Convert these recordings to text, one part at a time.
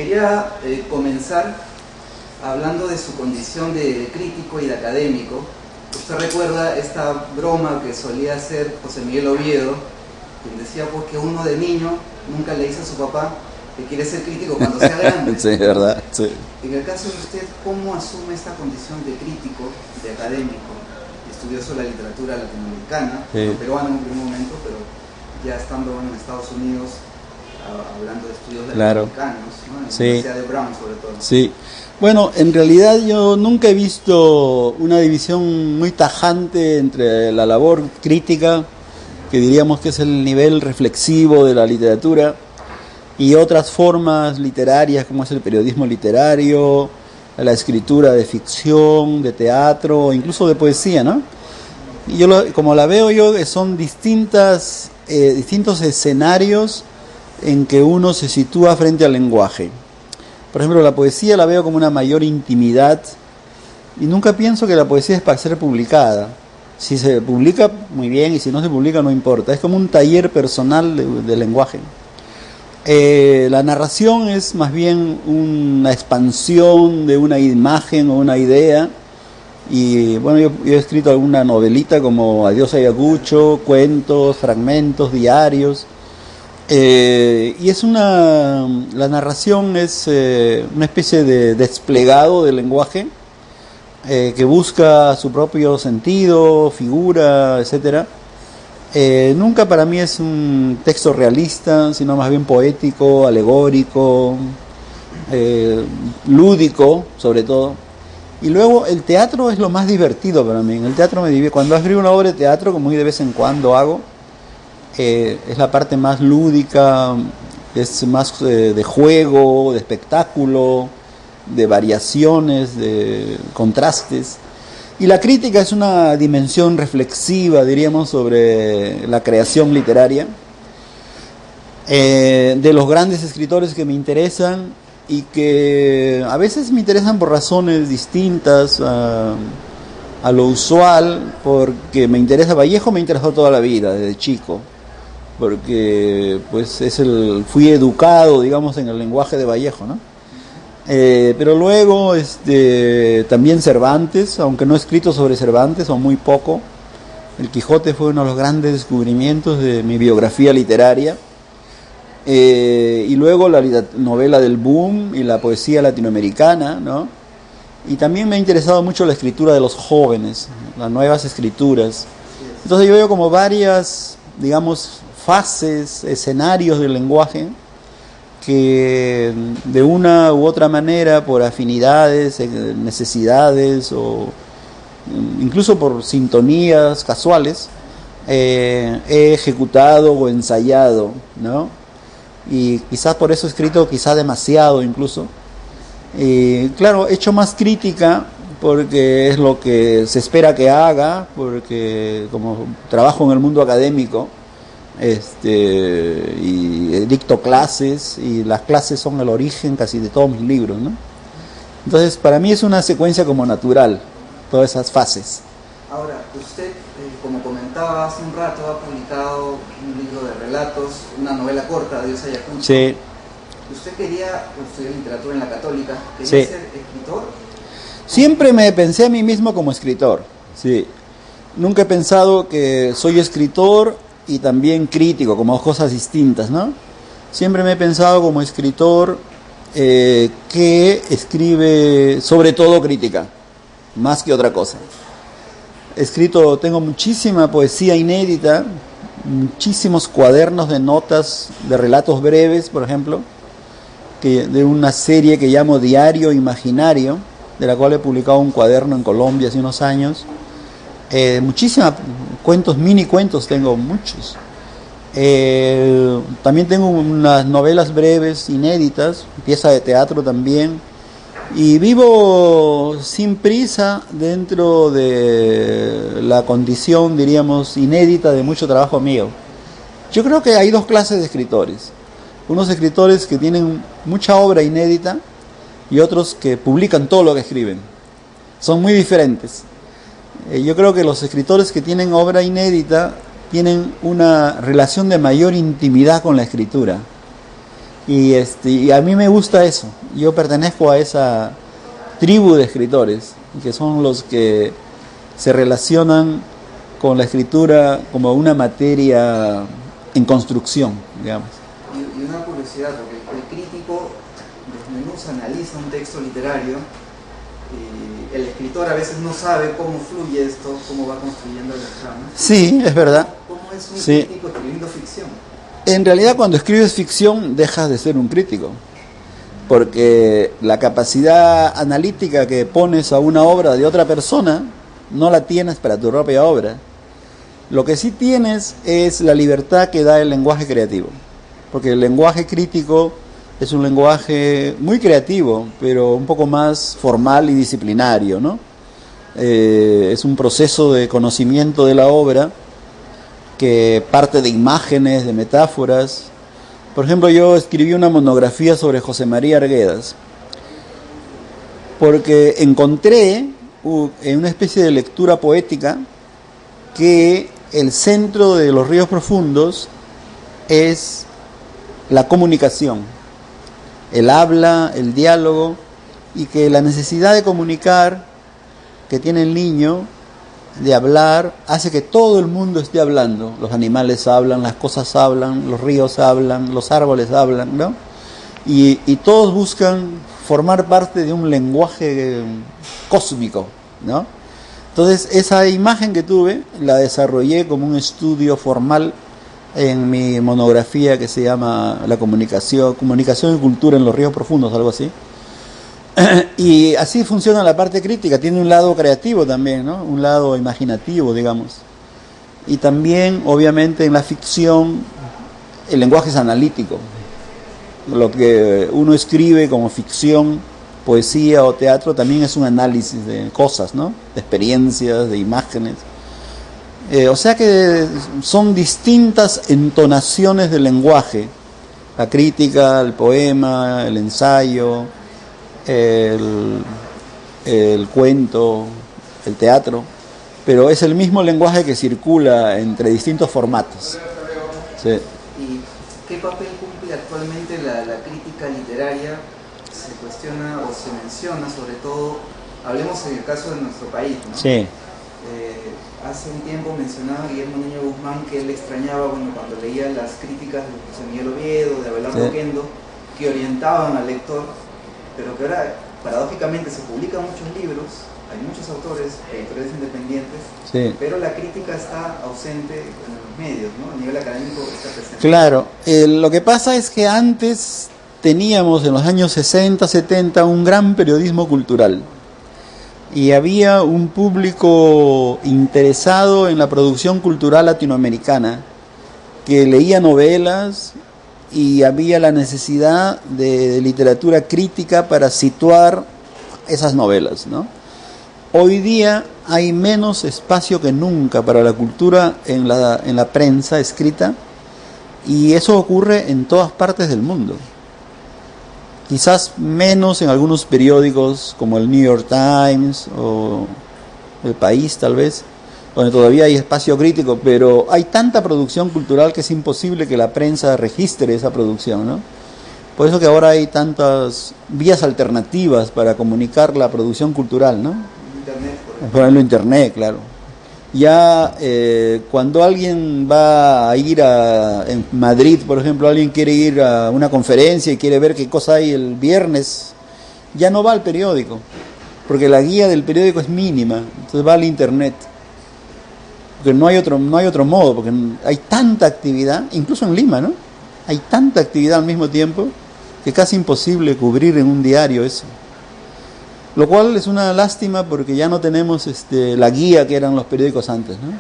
Quería comenzar hablando de su condición de crítico y de académico. Usted recuerda esta broma que solía hacer José Miguel Oviedo, quien decía pues, que uno de niño nunca le dice a su papá que quiere ser crítico cuando sea grande. Sí, verdad, sí. En el caso de usted, ¿cómo asume esta condición de crítico, de académico, estudioso de la literatura latinoamericana, Sí. peruana en un primer momento, pero ya estando en Estados Unidos, hablando de estudios Claro. latinoamericanos, ¿no? En la Sí. Universidad de Brown sobre todo? Sí. Bueno, en realidad yo nunca he visto una división muy tajante entre la labor crítica, que diríamos que es el nivel reflexivo de la literatura, y otras formas literarias como es el periodismo literario, la escritura de ficción, de teatro, incluso de poesía, ¿no? Y yo como la veo yo, son distintos escenarios en que uno se sitúa frente al lenguaje. Por ejemplo, la poesía la veo como una mayor intimidad y nunca pienso que la poesía es para ser publicada. Si se publica, muy bien, y si no se publica, no importa. Es como un taller personal de lenguaje. La narración es más bien una expansión de una imagen o una idea. Y bueno, yo he escrito alguna novelita como Adiós Ayacucho, cuentos, fragmentos, diarios. Y es la narración es una especie de desplegado del lenguaje que busca su propio sentido, figura, etcétera. Nunca para mí es un texto realista, sino más bien poético, alegórico, lúdico, sobre todo. Y luego el teatro es lo más divertido para mí. En el teatro me divierte. Cuando escribo una obra de teatro, como muy de vez en cuando hago, es la parte más lúdica, es más de juego, de espectáculo, de variaciones, de contrastes. Y la crítica es una dimensión reflexiva, diríamos, sobre la creación literaria. De los grandes escritores que me interesan y que a veces me interesan por razones distintas a lo usual, porque me interesa, Vallejo me interesó toda la vida, desde chico, porque pues fui educado, digamos, en el lenguaje de Vallejo, ¿no? Pero luego también Cervantes, aunque no he escrito sobre Cervantes o muy poco. El Quijote fue uno de los grandes descubrimientos de mi biografía literaria. Y luego la novela del boom y la poesía latinoamericana, ¿no? Y también me ha interesado mucho la escritura de los jóvenes, las nuevas escrituras. Entonces yo veo como varias, digamos, fases, escenarios del lenguaje que de una u otra manera, por afinidades, necesidades o incluso por sintonías casuales, he ejecutado o ensayado, ¿no? Y quizás por eso he escrito quizás demasiado incluso. Claro, he hecho más crítica porque es lo que se espera que haga, porque como trabajo en el mundo académico, y dicto clases, y las clases son el origen casi de todos mis libros, ¿no? Entonces para mí es una secuencia como natural, todas esas fases. Ahora, usted, como comentaba hace un rato, ha publicado un libro de relatos, una novela corta, Adiós Ayacucho. Sí. ¿Usted quería estudiar literatura en la Católica? ¿Quería Sí. ser escritor? Siempre me pensé a mí mismo como escritor, sí. Nunca he pensado que soy escritor y también crítico, como dos cosas distintas, ¿no? Siempre me he pensado como escritor que escribe sobre todo crítica, más que otra cosa. Tengo muchísima poesía inédita, muchísimos cuadernos de notas, de relatos breves, por ejemplo, de una serie que llamo Diario Imaginario, de la cual he publicado un cuaderno en Colombia hace unos años. Muchísimos cuentos, mini cuentos, tengo muchos. También tengo unas novelas breves, inéditas, pieza de teatro también. Y vivo sin prisa dentro de la condición, diríamos, inédita de mucho trabajo mío. Yo creo que hay dos clases de escritores. Unos escritores que tienen mucha obra inédita y otros que publican todo lo que escriben. Son muy diferentes. Yo creo que los escritores que tienen obra inédita tienen una relación de mayor intimidad con la escritura. Y a mí me gusta eso. Yo pertenezco a esa tribu de escritores, que son los que se relacionan con la escritura como una materia en construcción, digamos. Y una curiosidad, porque el crítico desmenuza, analiza un texto literario, y el escritor a veces no sabe cómo fluye esto, cómo va construyendo las tramas. Sí, es verdad. ¿Cómo es un Sí. crítico escribiendo ficción? En realidad, cuando escribes ficción, dejas de ser un crítico, porque la capacidad analítica que pones a una obra de otra persona no la tienes para tu propia obra. Lo que sí tienes es la libertad que da el lenguaje creativo, porque el lenguaje crítico es un lenguaje muy creativo, pero un poco más formal y disciplinario, ¿no? Es un proceso de conocimiento de la obra que parte de imágenes, de metáforas. Por ejemplo, yo escribí una monografía sobre José María Arguedas, porque encontré en una especie de lectura poética que el centro de Los Ríos Profundos es la comunicación, el habla, el diálogo, y que la necesidad de comunicar que tiene el niño, de hablar, hace que todo el mundo esté hablando. Los animales hablan, las cosas hablan, los ríos hablan, los árboles hablan, ¿no? Y todos buscan formar parte de un lenguaje cósmico, ¿no? Entonces, esa imagen que tuve la desarrollé como un estudio formal en mi monografía que se llama La comunicación y cultura en los ríos profundos, algo así. Y así funciona la parte crítica, tiene un lado creativo también, ¿no? Un lado imaginativo, digamos. Y también, obviamente, en la ficción el lenguaje es analítico. Lo que uno escribe como ficción, poesía o teatro también es un análisis de cosas, ¿no? De experiencias, de imágenes. O sea que son distintas entonaciones del lenguaje. La crítica, el poema, el ensayo, el cuento, el teatro, pero es el mismo lenguaje que circula entre distintos formatos. Sí. ¿Y qué papel cumple actualmente la crítica literaria? Se cuestiona o se menciona, sobre todo, hablemos en el caso de nuestro país, ¿no? Sí. Hace un tiempo mencionaba Guillermo Niño Guzmán que él extrañaba, bueno, cuando leía las críticas de José Miguel Oviedo, de Abelardo Oquendo, que orientaban al lector, pero que ahora paradójicamente se publican muchos libros, hay muchos autores, editores independientes, Sí. pero la crítica está ausente en los medios, ¿no? A nivel académico está presente. Claro, lo que pasa es que antes teníamos en los años 60, 70 un gran periodismo cultural y había un público interesado en la producción cultural latinoamericana que leía novelas y había la necesidad de literatura crítica para situar esas novelas, ¿no? Hoy día hay menos espacio que nunca para la cultura en la prensa escrita, y eso ocurre en todas partes del mundo. Quizás menos en algunos periódicos como el New York Times o El País, tal vez, donde todavía hay espacio crítico, pero hay tanta producción cultural que es imposible que la prensa registre esa producción, ¿no? Por eso que ahora hay tantas vías alternativas para comunicar la producción cultural, ¿no? Internet, Por ejemplo, Internet, claro. Ya cuando alguien va a ir en Madrid, por ejemplo, alguien quiere ir a una conferencia y quiere ver qué cosa hay el viernes, ya no va al periódico, porque la guía del periódico es mínima, entonces va al Internet. Porque no hay otro modo, porque hay tanta actividad, incluso en Lima, ¿no? Hay tanta actividad al mismo tiempo que casi imposible cubrir en un diario eso. Lo cual es una lástima porque ya no tenemos la guía que eran los periódicos antes, ¿no?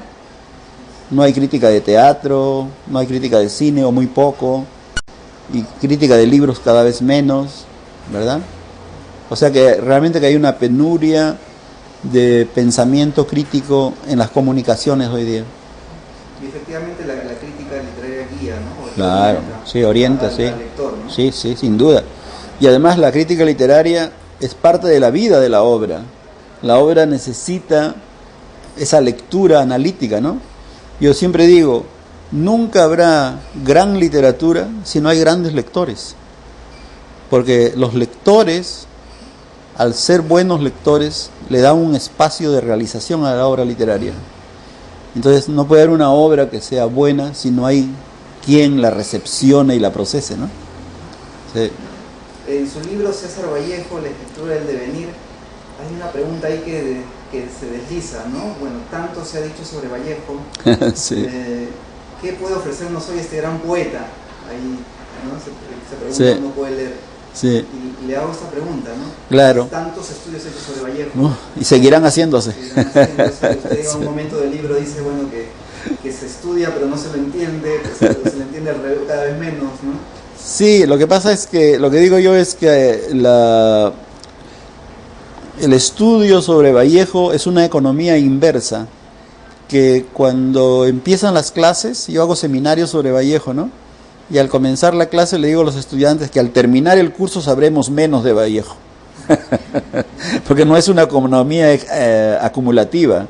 No hay crítica de teatro, no hay crítica de cine o muy poco, y crítica de libros cada vez menos, ¿verdad? O sea que realmente que hay una penuria de pensamiento crítico en las comunicaciones hoy día. Y efectivamente la crítica literaria guía, ¿no? Claro, sí, orienta, al sí. lector, ¿no? Sí, sí, sin duda. Y además la crítica literaria es parte de la vida de la obra. La obra necesita esa lectura analítica, ¿no? Yo siempre digo, nunca habrá gran literatura si no hay grandes lectores. porque los lectores, al ser buenos lectores, le dan un espacio de realización a la obra literaria. Entonces no puede haber una obra que sea buena si no hay quien la recepcione y la procese, ¿no? Sí. En su libro César Vallejo, La escritura del devenir, hay una pregunta ahí que se desliza, ¿no? Bueno, tanto se ha dicho sobre Vallejo. Sí. ¿Qué puede ofrecernos hoy este gran poeta? Ahí, ¿no? Se pregunta, Sí. uno puede leer. Sí. Y le hago esta pregunta, ¿no? Claro. Tantos estudios hechos sobre Vallejo. Y seguirán haciéndose. Usted llega a un momento del libro dice, bueno, que se estudia pero no se lo entiende, que se le entiende al revés cada vez menos, ¿no? Sí, lo que pasa es que, lo que digo yo es que el estudio sobre Vallejo es una economía inversa, que cuando empiezan las clases, yo hago seminarios sobre Vallejo, ¿no? Y al comenzar la clase le digo a los estudiantes que al terminar el curso sabremos menos de Vallejo. Porque no es una economía acumulativa.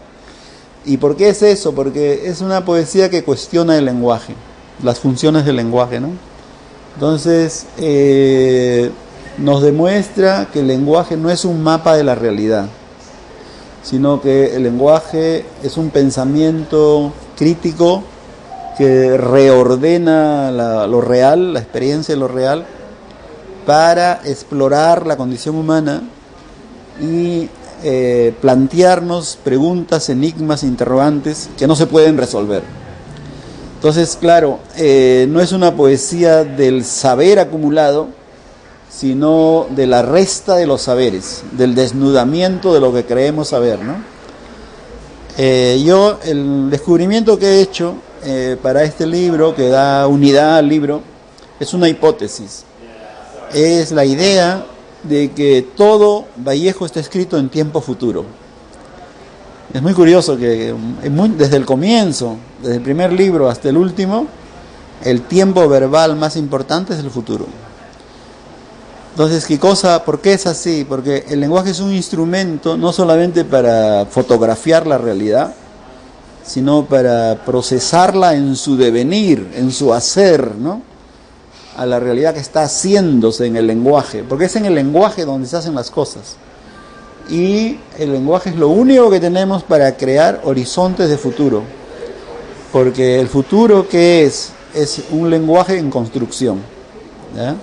¿Y por qué es eso? Porque es una poesía que cuestiona el lenguaje, las funciones del lenguaje, ¿no? Entonces, nos demuestra que el lenguaje no es un mapa de la realidad, sino que el lenguaje es un pensamiento crítico que reordena lo real, la experiencia de lo real, para explorar la condición humana y plantearnos preguntas, enigmas, interrogantes que no se pueden resolver. Entonces, claro, no es una poesía del saber acumulado, sino de la resta de los saberes, del desnudamiento de lo que creemos saber, ¿no? Yo, el descubrimiento que he hecho para este libro, que da unidad al libro, es una hipótesis. Es la idea de que todo Vallejo está escrito en tiempo futuro. Es muy curioso que desde el comienzo, desde el primer libro hasta el último, el tiempo verbal más importante es el futuro. Entonces, ¿por qué es así? Porque el lenguaje es un instrumento no solamente para fotografiar la realidad, sino para procesarla en su devenir, en su hacer, ¿no? A la realidad que está haciéndose en el lenguaje, porque es en el lenguaje donde se hacen las cosas. Y el lenguaje es lo único que tenemos para crear horizontes de futuro, porque el futuro, ¿qué es? Es un lenguaje en construcción, ¿ya?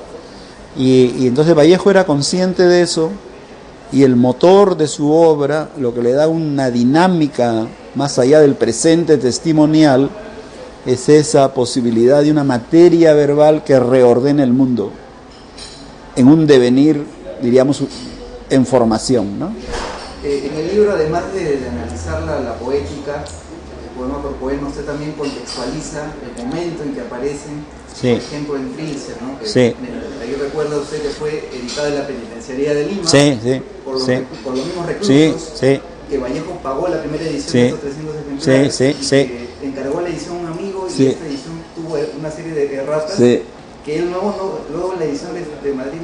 Y entonces Vallejo era consciente de eso, y el motor de su obra, lo que le da una dinámica más allá del presente testimonial, es esa posibilidad de una materia verbal que reordene el mundo en un devenir, diríamos, en formación, ¿no? En el libro, además de analizar la poética, poema por poema, usted también contextualiza el momento en que aparecen, sí. Por ejemplo, en Trilce, ¿no? Que sí. Yo recuerdo usted que fue editado en la penitenciaría de Lima, sí, sí. Por los mismos reclusos, sí, sí. que Vallejo pagó la primera edición sí. de estos 300 ejemplares, sí, sí, y que encargó la edición a un amigo, sí. y esta edición tuvo una serie de erratas, sí. que él luego la edición de Madrid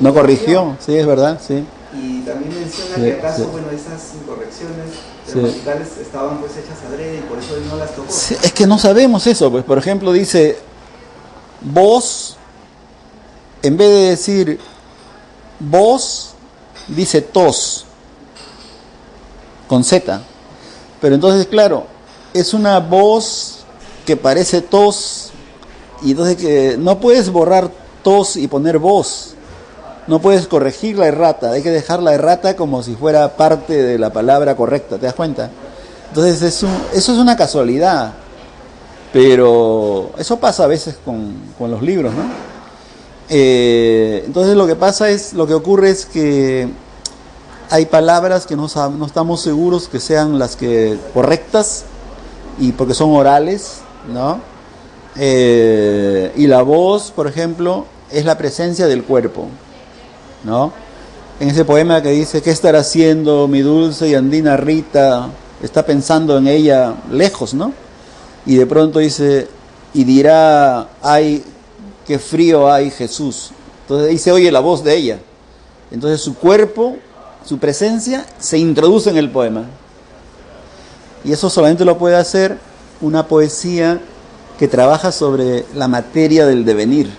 no corrigió, sí, es verdad, sí. Y también menciona sí, que acaso, sí. bueno, esas incorrecciones gramaticales estaban pues hechas adrede y por eso él no las tocó. Sí, es que no sabemos eso, pues por ejemplo dice vos, en vez de decir vos, dice tos, con Z. Pero entonces, claro, es una voz que parece tos, y entonces que no puedes borrar tos y poner voz. No puedes corregir la errata, hay que dejar la errata como si fuera parte de la palabra correcta, ¿te das cuenta? Entonces eso es una casualidad, pero eso pasa a veces con los libros, ¿no? Entonces lo que ocurre es que hay palabras que no estamos seguros que sean las que correctas, y porque son orales, ¿no? Y la voz, por ejemplo, es la presencia del cuerpo, ¿no? En ese poema que dice, ¿qué estará haciendo mi dulce y andina Rita? Está pensando en ella lejos, ¿no? Y de pronto dice, y dirá, ay, qué frío hay Jesús. Entonces ahí se oye la voz de ella. Entonces su cuerpo, su presencia, se introduce en el poema. Y eso solamente lo puede hacer una poesía que trabaja sobre la materia del devenir.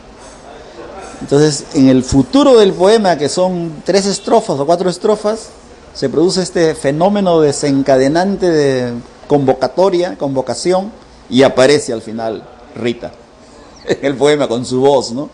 Entonces, en el futuro del poema, que son 3 estrofas o 4 estrofas, se produce este fenómeno desencadenante de convocación, y aparece al final Rita en el poema con su voz, ¿no?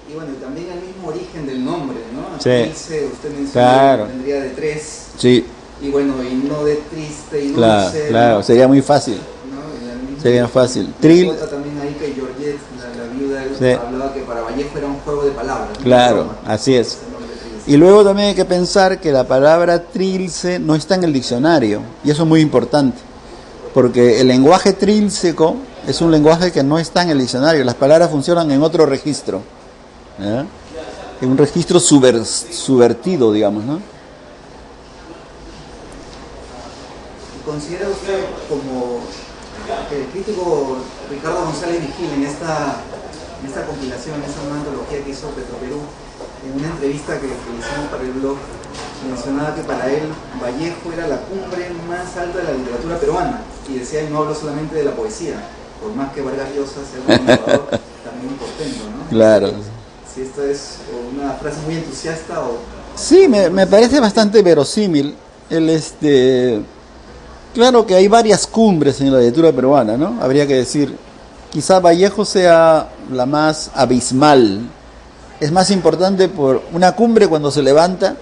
Y bueno, y también el mismo origen del nombre, ¿no? Sí. Trilce, usted mencionó, Claro. que vendría de 3, Sí, y bueno, y no de triste y claro, dulce, claro, ¿no? sería muy fácil. ¿No? En el mismo- Sería fácil. Tril. También ahí que Georgette, la viuda, Sí. hablaba que para Vallejo era un juego de palabras. ¿no? Claro, Broma. así es. Ese nombre Trilce. Y luego también hay que pensar que la palabra trilce no está en el diccionario, y eso es muy importante, porque el lenguaje trílceco es un lenguaje que no está en el diccionario, las palabras funcionan en otro registro, ¿ya? En un registro subvertido, digamos, ¿no? ¿Considera usted como el crítico Ricardo González Vigil en esta compilación, en esta nueva antología que hizo Petroperú, en una entrevista que hicimos para el blog, mencionaba que para él Vallejo era la cumbre más alta de la literatura peruana, y decía, y no hablo solamente de la poesía, por más que Vargas Llosa sea un innovador, también un portento, ¿no? Claro. Si esto es una frase muy entusiasta o... Sí, me parece bastante verosímil. Claro que hay varias cumbres en la literatura peruana, ¿no? Habría que decir, quizá Vallejo sea la más abismal. Es más importante por una cumbre cuando se levanta,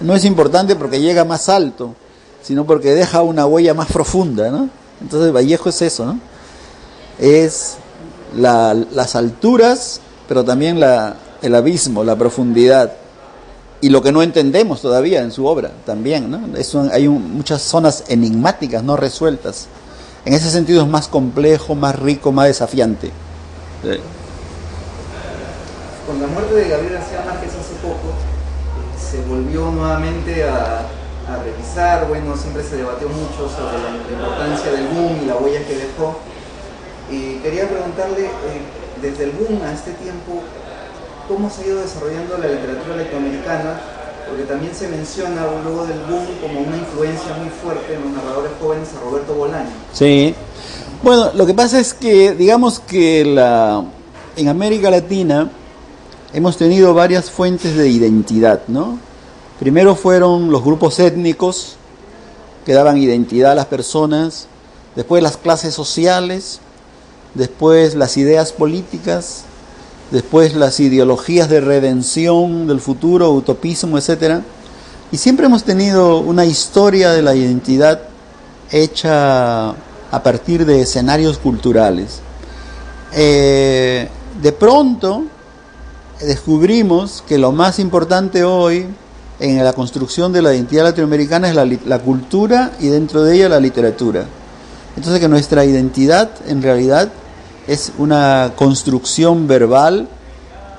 no es importante porque llega más alto, sino porque deja una huella más profunda, ¿no? Entonces Vallejo es eso, ¿no? Es las alturas, pero también el abismo, la profundidad, y lo que no entendemos todavía en su obra también, ¿no? Hay muchas zonas enigmáticas no resueltas. En ese sentido es más complejo, más rico, más desafiante. Sí. Con la muerte de Gabriel García Márquez hace poco, se volvió nuevamente a revisar, bueno, siempre se debatió mucho sobre la importancia del boom y la huella que dejó. Y quería preguntarle, desde el boom a este tiempo, ¿cómo se ha ido desarrollando la literatura latinoamericana? Porque también se menciona luego del boom como una influencia muy fuerte en los narradores jóvenes a Roberto Bolaño. Sí. Bueno, lo que pasa es que, digamos que en América Latina hemos tenido varias fuentes de identidad, ¿no? Primero fueron los grupos étnicos que daban identidad a las personas, después las clases sociales, después las ideas políticas, después las ideologías de redención del futuro, utopismo, etc. Y siempre hemos tenido una historia de la identidad hecha a partir de escenarios culturales. De pronto descubrimos que lo más importante hoy en la construcción de la identidad latinoamericana es la cultura, y dentro de ella la literatura. Entonces, que nuestra identidad en realidad es una construcción verbal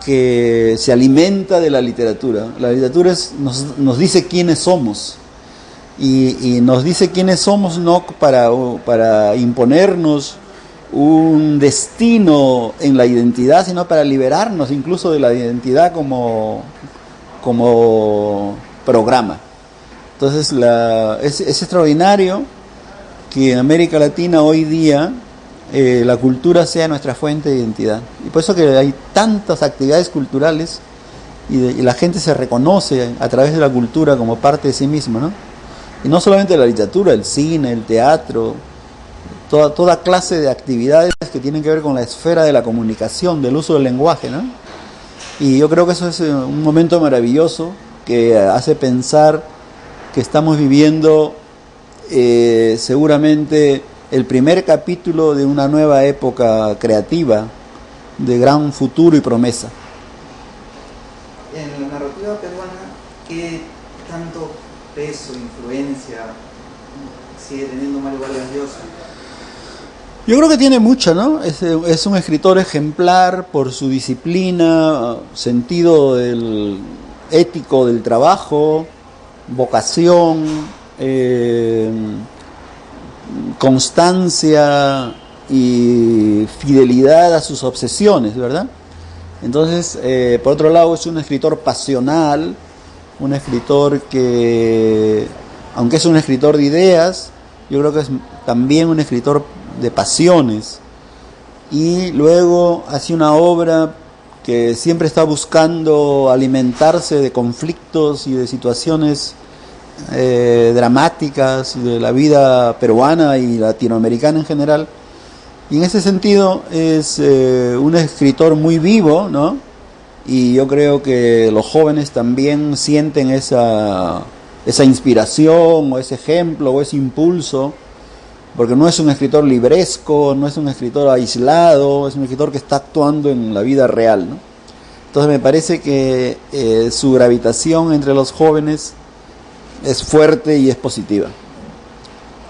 que se alimenta de la literatura. La literatura nos dice quiénes somos, y nos dice quiénes somos no para imponernos un destino en la identidad, sino para liberarnos incluso de la identidad como programa. Entonces es extraordinario que en América Latina hoy día la cultura sea nuestra fuente de identidad, y por eso que hay tantas actividades culturales, y la gente se reconoce a través de la cultura como parte de sí misma, ¿no? Y no solamente la literatura, el cine, el teatro, toda clase de actividades que tienen que ver con la esfera de la comunicación, del uso del lenguaje, ¿no? Y yo creo que eso es un momento maravilloso que hace pensar que estamos viviendo seguramente el primer capítulo de una nueva época creativa de gran futuro y promesa. En la narrativa peruana, ¿qué tanto peso, influencia sigue teniendo Mario Vargas Llosa? Yo creo que tiene mucha, ¿no? Es un escritor ejemplar por su disciplina, sentido ético del trabajo, vocación, constancia y fidelidad a sus obsesiones, ¿verdad? Entonces, por otro lado, es un escritor pasional, un escritor que, aunque es un escritor de ideas, yo creo que es también un escritor de pasiones, y luego hace una obra que siempre está buscando alimentarse de conflictos y de situaciones dramáticas de la vida peruana y latinoamericana en general. Y en ese sentido es un escritor muy vivo, ¿no? Y yo creo que los jóvenes también sienten esa inspiración o ese ejemplo o ese impulso, porque no es un escritor libresco, no es un escritor aislado, es un escritor que está actuando en la vida real, ¿no? Entonces me parece que su gravitación entre los jóvenes es fuerte y es positiva.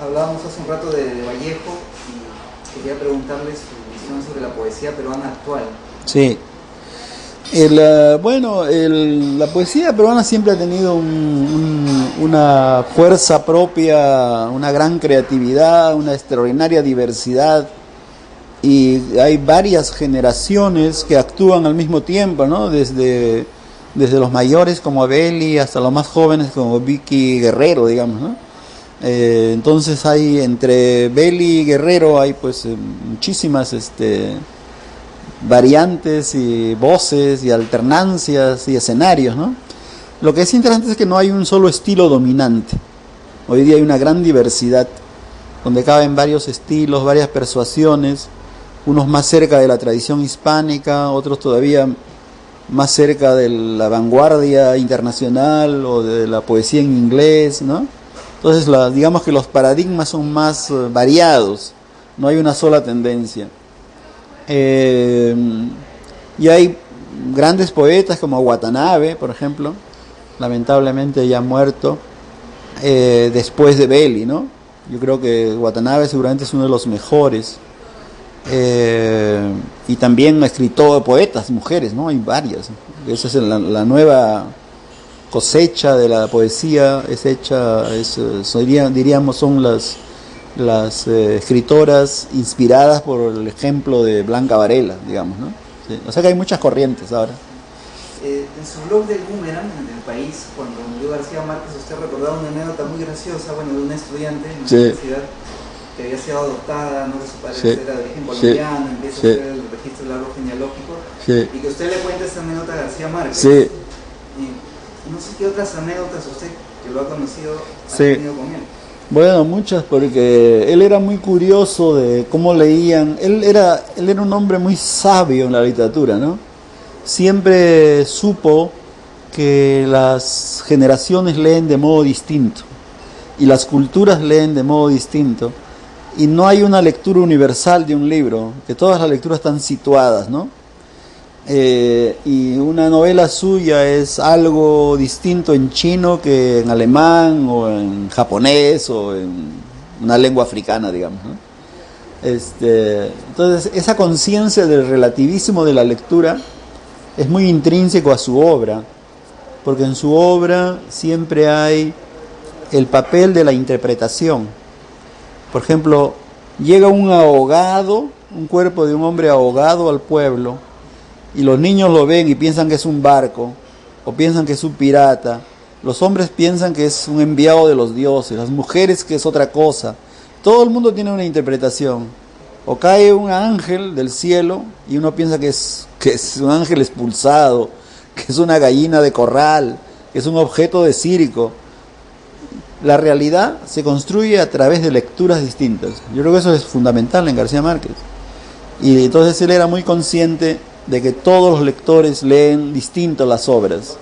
Hablábamos hace un rato de Vallejo y quería preguntarle su visión sobre la poesía peruana actual. Sí. La poesía peruana siempre ha tenido una fuerza propia, una gran creatividad, una extraordinaria diversidad, y hay varias generaciones que actúan al mismo tiempo, ¿no? Desde los mayores como Abeli hasta los más jóvenes como Vicky Guerrero, digamos, ¿no? Entonces hay entre Beli y Guerrero hay pues muchísimas variantes y voces y alternancias y escenarios, ¿no? Lo que es interesante es que no hay un solo estilo dominante. Hoy día hay una gran diversidad donde caben varios estilos, varias persuasiones, unos más cerca de la tradición hispánica, otros todavía más cerca de la vanguardia internacional o de la poesía en inglés, ¿no? Entonces digamos que los paradigmas son más variados, no hay una sola tendencia. Y hay grandes poetas como Watanabe, por ejemplo, lamentablemente ya muerto, después de Beli, ¿no? Yo creo que Watanabe seguramente es uno de los mejores. Y también escritor, poetas, mujeres, ¿no? Hay varias. Esa es la nueva cosecha de la poesía, diríamos, son las escritoras inspiradas por el ejemplo de Blanca Varela, digamos, ¿no? Sí. O sea que hay muchas corrientes ahora. En su blog del Boomerang, del País, cuando murió García Márquez, usted recordaba una anécdota muy graciosa, de una estudiante en la universidad que había sido adoptada, ¿no? Que su padre era de origen colombiano, empieza a hacer el registro del árbol genealógico, y que usted le cuenta esa anécdota a García Márquez. Y no sé qué otras anécdotas usted, que lo ha conocido, ha tenido con él. Bueno, muchas, porque él era muy curioso de cómo leían. Él era un hombre muy sabio en la literatura, ¿no? Siempre supo que las generaciones leen de modo distinto y las culturas leen de modo distinto, y no hay una lectura universal de un libro, que todas las lecturas están situadas, ¿no? Y una novela suya es algo distinto en chino que en alemán o en japonés o en una lengua africana, digamos, ¿no? Entonces esa conciencia del relativismo de la lectura es muy intrínseco a su obra, porque en su obra siempre hay el papel de la interpretación. Por ejemplo, llega un cuerpo de un hombre ahogado al pueblo, y los niños lo ven y piensan que es un barco, o piensan que es un pirata. Los hombres piensan que es un enviado de los dioses, las mujeres que es otra cosa. Todo el mundo tiene una interpretación. O cae un ángel del cielo y uno piensa que es un ángel expulsado, que es una gallina de corral, que es un objeto de circo. La realidad se construye a través de lecturas distintas. Yo creo que eso es fundamental en García Márquez. Y entonces él era muy consciente de que todos los lectores leen distinto las obras.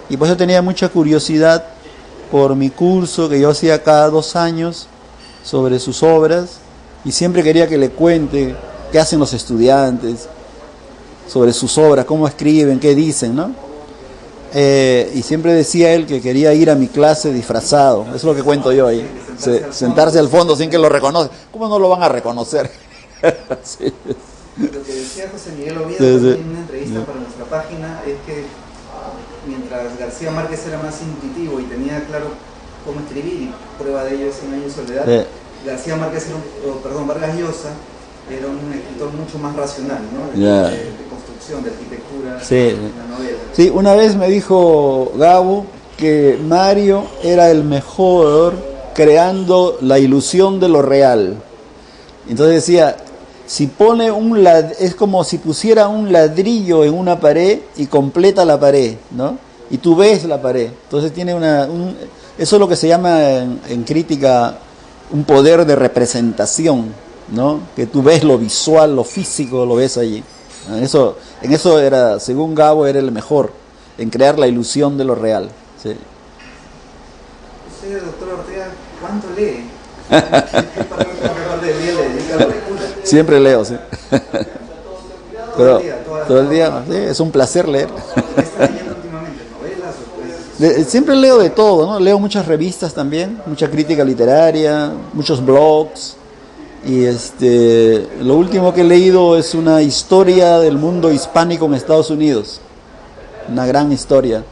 Y pues yo tenía mucha curiosidad por mi curso que yo hacía cada 2 años sobre sus obras, y siempre quería que le cuente qué hacen los estudiantes sobre sus obras, cómo escriben, qué dicen, ¿no? Y siempre decía él que quería ir a mi clase disfrazado. Eso es lo que cuento yo ahí. Sentarse al fondo sin que lo reconozcan. ¿Cómo no lo van a reconocer? Sí. Lo que decía José Miguel Oviedo en una entrevista para nuestra página es que mientras García Márquez era más intuitivo y tenía claro cómo escribir, y prueba de ello es Cien años de soledad, García Márquez Vargas Llosa era un escritor mucho más racional, ¿no? De construcción, de arquitectura, de la novela. Sí, una vez me dijo Gabo que Mario era el mejor creando la ilusión de lo real. Entonces decía, si pone es como si pusiera un ladrillo en una pared y completa la pared, ¿no? Y tú ves la pared. Entonces tiene eso es lo que se llama en crítica un poder de representación, ¿no? Que tú ves lo visual, lo físico, lo ves allí. En eso era, según Gabo, era el mejor, en crear la ilusión de lo real. Sí. Usted, doctor Ortega, ¿cuánto lee? ¿Qué parte del día le dedica a la lectura? Siempre leo, sí. Pero todo el día, toda- sí, es un placer leer. ¿Qué está leyendo últimamente? ¿Novelas o pues? Siempre leo de todo, ¿no? Leo muchas revistas también, mucha crítica literaria, muchos blogs. Y lo último que he leído es una historia del mundo hispánico en Estados Unidos. Una gran historia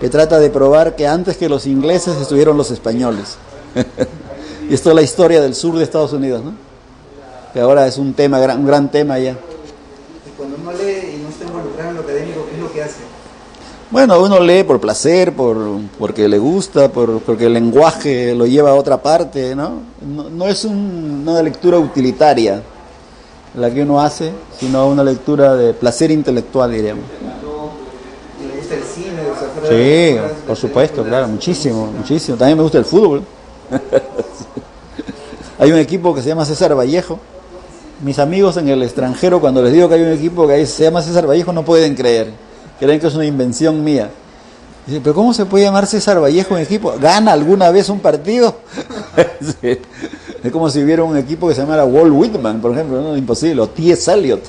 que trata de probar que antes que los ingleses estuvieron los españoles. Y esto es la historia del sur de Estados Unidos, ¿no? Que ahora es un gran tema ya. Y cuando uno lee y no está involucrado en lo académico, ¿qué es lo que hace? Bueno, uno lee por placer, porque le gusta, porque el lenguaje lo lleva a otra parte, ¿no? No es una lectura utilitaria la que uno hace, sino una lectura de placer intelectual, diríamos. ¿Y le gusta el cine? O sea, fuera de Sí, las películas, por supuesto, claro, muchísimo. También me gusta el fútbol. Hay un equipo que se llama César Vallejo. Mis amigos en el extranjero, cuando les digo que hay un equipo que se llama César Vallejo, no pueden creer. Creen que es una invención mía. Dicen, ¿pero cómo se puede llamar César Vallejo un equipo? ¿Gana alguna vez un partido? Sí. Es como si hubiera un equipo que se llamara Walt Whitman, por ejemplo, ¿no? Imposible, o T.S. Eliot.